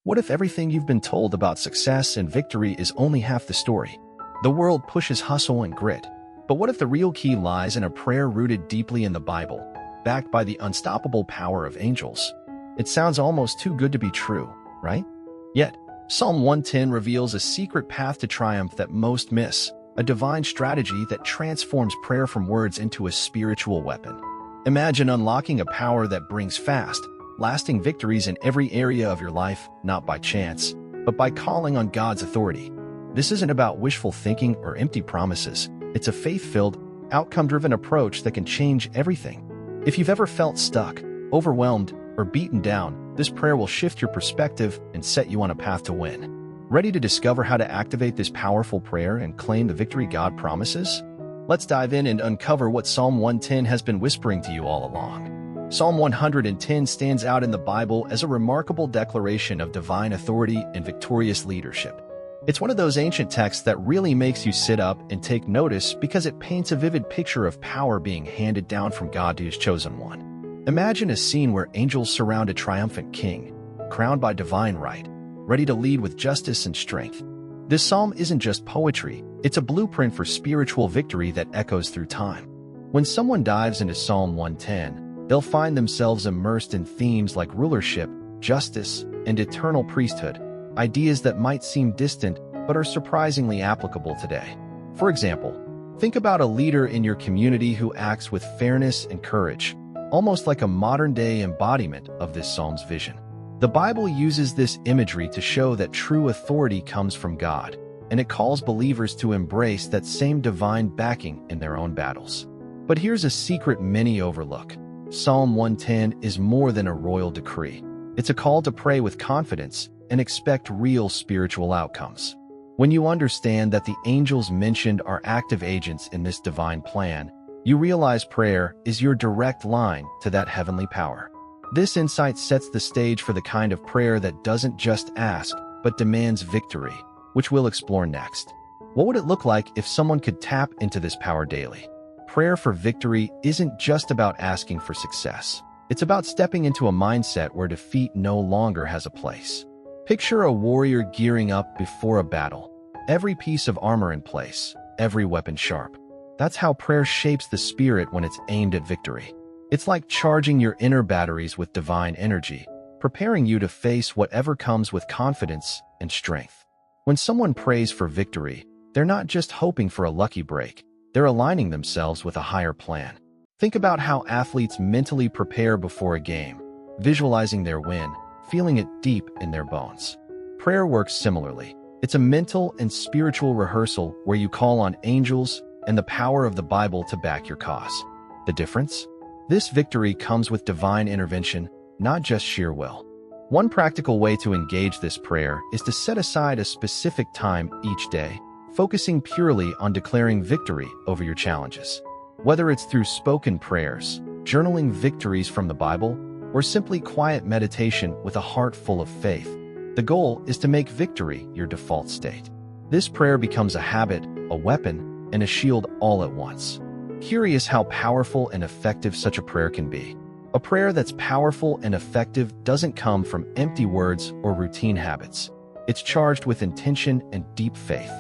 What if everything you've been told about success and victory is only half the story? The world pushes hustle and grit. But what if the real key lies in a prayer rooted deeply in the Bible, backed by the unstoppable power of angels? It sounds almost too good to be true, right? Yet, Psalm 110 reveals a secret path to triumph that most miss, a divine strategy that transforms prayer from words into a spiritual weapon. Imagine unlocking a power that brings fast, lasting victories in every area of your life, not by chance, but by calling on God's authority. This isn't about wishful thinking or empty promises. It's a faith-filled, outcome-driven approach that can change everything. If you've ever felt stuck, overwhelmed, or beaten down, this prayer will shift your perspective and set you on a path to win. Ready to discover how to activate this powerful prayer and claim the victory God promises? Let's dive in and uncover what Psalm 110 has been whispering to you all along. Psalm 110 stands out in the Bible as a remarkable declaration of divine authority and victorious leadership. It's one of those ancient texts that really makes you sit up and take notice because it paints a vivid picture of power being handed down from God to His chosen one. Imagine a scene where angels surround a triumphant king, crowned by divine right, ready to lead with justice and strength. This psalm isn't just poetry, it's a blueprint for spiritual victory that echoes through time. When someone dives into Psalm 110, they'll find themselves immersed in themes like rulership, justice, and eternal priesthood, ideas that might seem distant but are surprisingly applicable today. For example, think about a leader in your community who acts with fairness and courage, almost like a modern-day embodiment of this psalm's vision. The Bible uses this imagery to show that true authority comes from God, and it calls believers to embrace that same divine backing in their own battles. But here's a secret many overlook. Psalm 110 is more than a royal decree. It's a call to pray with confidence and expect real spiritual outcomes. When you understand that the angels mentioned are active agents in this divine plan, you realize prayer is your direct line to that heavenly power. This insight sets the stage for the kind of prayer that doesn't just ask, but demands victory, which we'll explore next. What would it look like if someone could tap into this power daily? Prayer for victory isn't just about asking for success. It's about stepping into a mindset where defeat no longer has a place. Picture a warrior gearing up before a battle, every piece of armor in place, every weapon sharp. That's how prayer shapes the spirit when it's aimed at victory. It's like charging your inner batteries with divine energy, preparing you to face whatever comes with confidence and strength. When someone prays for victory, they're not just hoping for a lucky break, they're aligning themselves with a higher plan. Think about how athletes mentally prepare before a game, visualizing their win, feeling it deep in their bones. Prayer works similarly. It's a mental and spiritual rehearsal where you call on angels and the power of the Bible to back your cause. The difference? This victory comes with divine intervention, not just sheer will. One practical way to engage this prayer is to set aside a specific time each day, focusing purely on declaring victory over your challenges. Whether it's through spoken prayers, journaling victories from the Bible, or simply quiet meditation with a heart full of faith, the goal is to make victory your default state. This prayer becomes a habit, a weapon, and a shield all at once. Curious how powerful and effective such a prayer can be. A prayer that's powerful and effective doesn't come from empty words or routine habits. It's charged with intention and deep faith.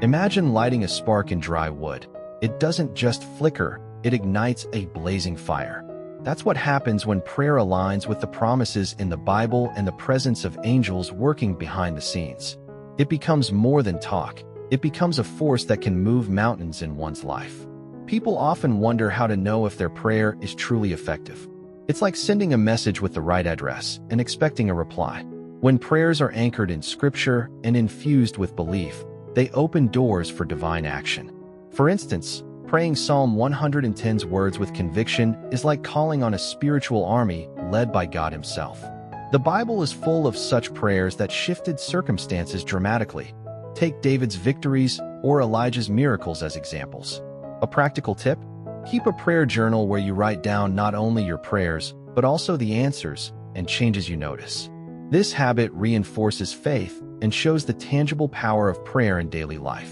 Imagine lighting a spark in dry wood. It doesn't just flicker, it ignites a blazing fire. That's what happens when prayer aligns with the promises in the Bible and the presence of angels working behind the scenes. It becomes more than talk. It becomes a force that can move mountains in one's life. People often wonder how to know if their prayer is truly effective. It's like sending a message with the right address and expecting a reply. When prayers are anchored in Scripture and infused with belief, they open doors for divine action. For instance, praying Psalm 110's words with conviction is like calling on a spiritual army led by God Himself. The Bible is full of such prayers that shifted circumstances dramatically. Take David's victories or Elijah's miracles as examples. A practical tip? Keep a prayer journal where you write down not only your prayers, but also the answers and changes you notice. This habit reinforces faith and shows the tangible power of prayer in daily life.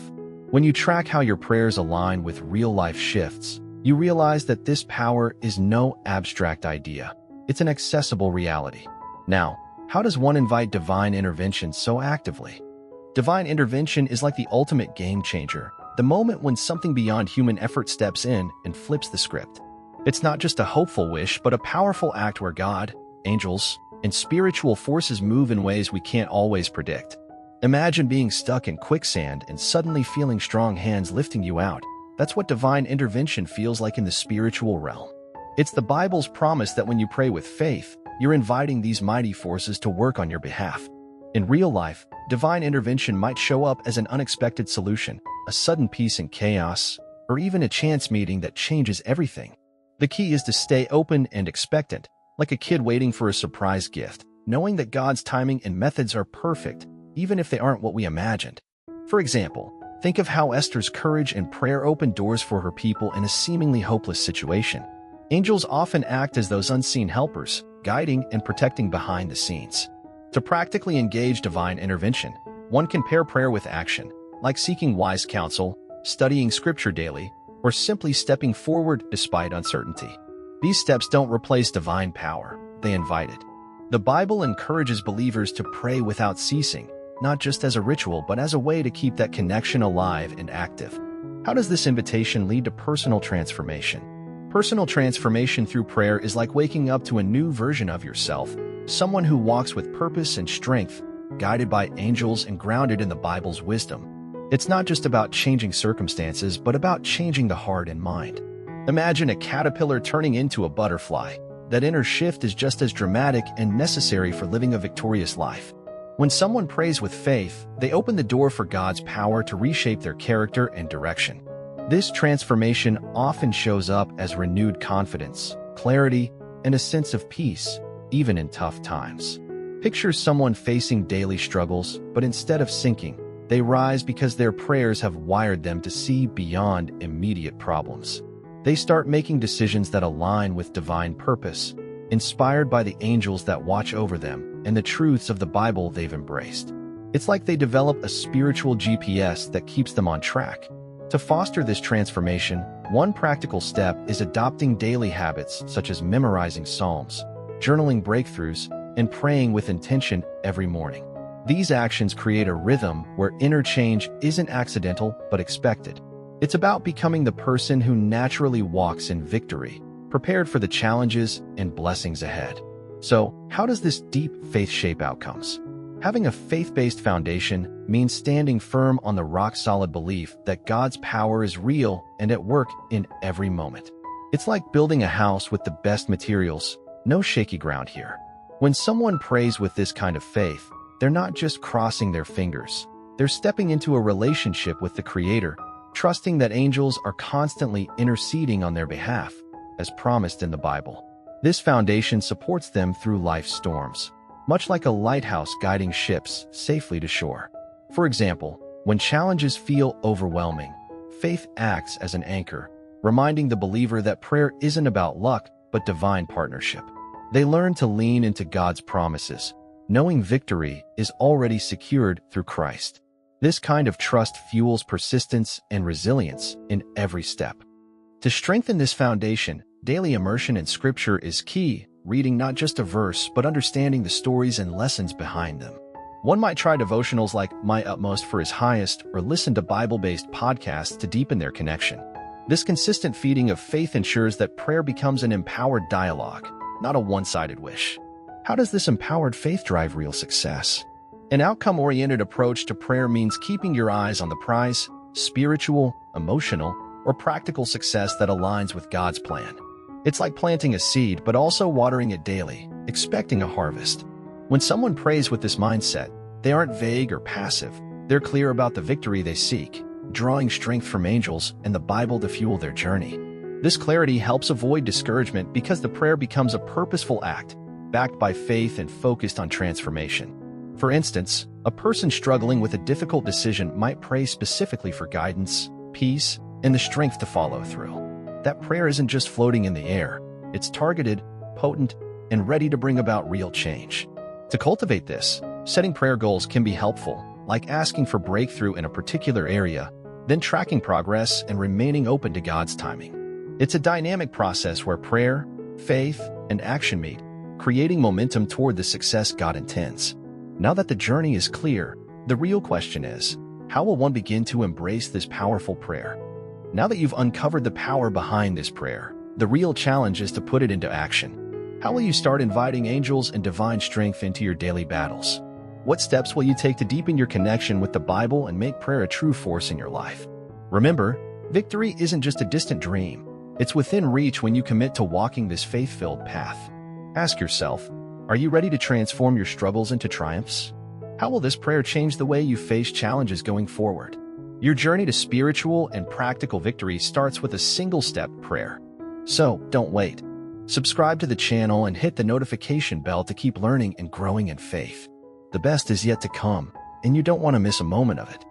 When you track how your prayers align with real-life shifts, you realize that this power is no abstract idea. It's an accessible reality. Now, how does one invite divine intervention so actively? Divine intervention is like the ultimate game changer, the moment when something beyond human effort steps in and flips the script. It's not just a hopeful wish, but a powerful act where God, angels, and spiritual forces move in ways we can't always predict. Imagine being stuck in quicksand and suddenly feeling strong hands lifting you out. That's what divine intervention feels like in the spiritual realm. It's the Bible's promise that when you pray with faith, you're inviting these mighty forces to work on your behalf. In real life, divine intervention might show up as an unexpected solution, a sudden peace in chaos, or even a chance meeting that changes everything. The key is to stay open and expectant, like a kid waiting for a surprise gift, knowing that God's timing and methods are perfect, even if they aren't what we imagined. For example, think of how Esther's courage and prayer opened doors for her people in a seemingly hopeless situation. Angels often act as those unseen helpers, guiding and protecting behind the scenes. To practically engage divine intervention, one can pair prayer with action, like seeking wise counsel, studying scripture daily, or simply stepping forward despite uncertainty. These steps don't replace divine power, they invite it. The Bible encourages believers to pray without ceasing, not just as a ritual, but as a way to keep that connection alive and active. How does this invitation lead to personal transformation? Personal transformation through prayer is like waking up to a new version of yourself, someone who walks with purpose and strength, guided by angels and grounded in the Bible's wisdom. It's not just about changing circumstances, but about changing the heart and mind. Imagine a caterpillar turning into a butterfly. That inner shift is just as dramatic and necessary for living a victorious life. When someone prays with faith, they open the door for God's power to reshape their character and direction. This transformation often shows up as renewed confidence, clarity, and a sense of peace, even in tough times. Picture someone facing daily struggles, but instead of sinking, they rise because their prayers have wired them to see beyond immediate problems. They start making decisions that align with divine purpose, inspired by the angels that watch over them and the truths of the Bible they've embraced. It's like they develop a spiritual GPS that keeps them on track. To foster this transformation, one practical step is adopting daily habits such as memorizing psalms, journaling breakthroughs, and praying with intention every morning. These actions create a rhythm where inner change isn't accidental but expected. It's about becoming the person who naturally walks in victory, prepared for the challenges and blessings ahead. So, how does this deep faith shape outcomes? Having a faith-based foundation means standing firm on the rock-solid belief that God's power is real and at work in every moment. It's like building a house with the best materials, no shaky ground here. When someone prays with this kind of faith, they're not just crossing their fingers. They're stepping into a relationship with the Creator, trusting that angels are constantly interceding on their behalf, as promised in the Bible. This foundation supports them through life's storms, much like a lighthouse guiding ships safely to shore. For example, when challenges feel overwhelming, faith acts as an anchor, reminding the believer that prayer isn't about luck, but divine partnership. They learn to lean into God's promises, knowing victory is already secured through Christ. This kind of trust fuels persistence and resilience in every step. To strengthen this foundation, daily immersion in Scripture is key, reading not just a verse, but understanding the stories and lessons behind them. One might try devotionals like My Utmost for His Highest or listen to Bible-based podcasts to deepen their connection. This consistent feeding of faith ensures that prayer becomes an empowered dialogue, not a one-sided wish. How does this empowered faith drive real success? An outcome-oriented approach to prayer means keeping your eyes on the prize, spiritual, emotional, or practical success that aligns with God's plan. It's like planting a seed but also watering it daily, expecting a harvest. When someone prays with this mindset, they aren't vague or passive. They're clear about the victory they seek, drawing strength from angels and the Bible to fuel their journey. This clarity helps avoid discouragement because the prayer becomes a purposeful act, backed by faith and focused on transformation. For instance, a person struggling with a difficult decision might pray specifically for guidance, peace, and the strength to follow through. That prayer isn't just floating in the air. It's targeted, potent, and ready to bring about real change. To cultivate this, setting prayer goals can be helpful, like asking for breakthrough in a particular area, then tracking progress and remaining open to God's timing. It's a dynamic process where prayer, faith, and action meet, creating momentum toward the success got intense. Now that the journey is clear, the real question is, how will one begin to embrace this powerful prayer? Now that you've uncovered the power behind this prayer, the real challenge is to put it into action. How will you start inviting angels and divine strength into your daily battles? What steps will you take to deepen your connection with the Bible and make prayer a true force in your life? Remember, victory isn't just a distant dream. It's within reach when you commit to walking this faith-filled path. Ask yourself, are you ready to transform your struggles into triumphs? How will this prayer change the way you face challenges going forward? Your journey to spiritual and practical victory starts with a single-step prayer. So, don't wait. Subscribe to the channel and hit the notification bell to keep learning and growing in faith. The best is yet to come, and you don't want to miss a moment of it.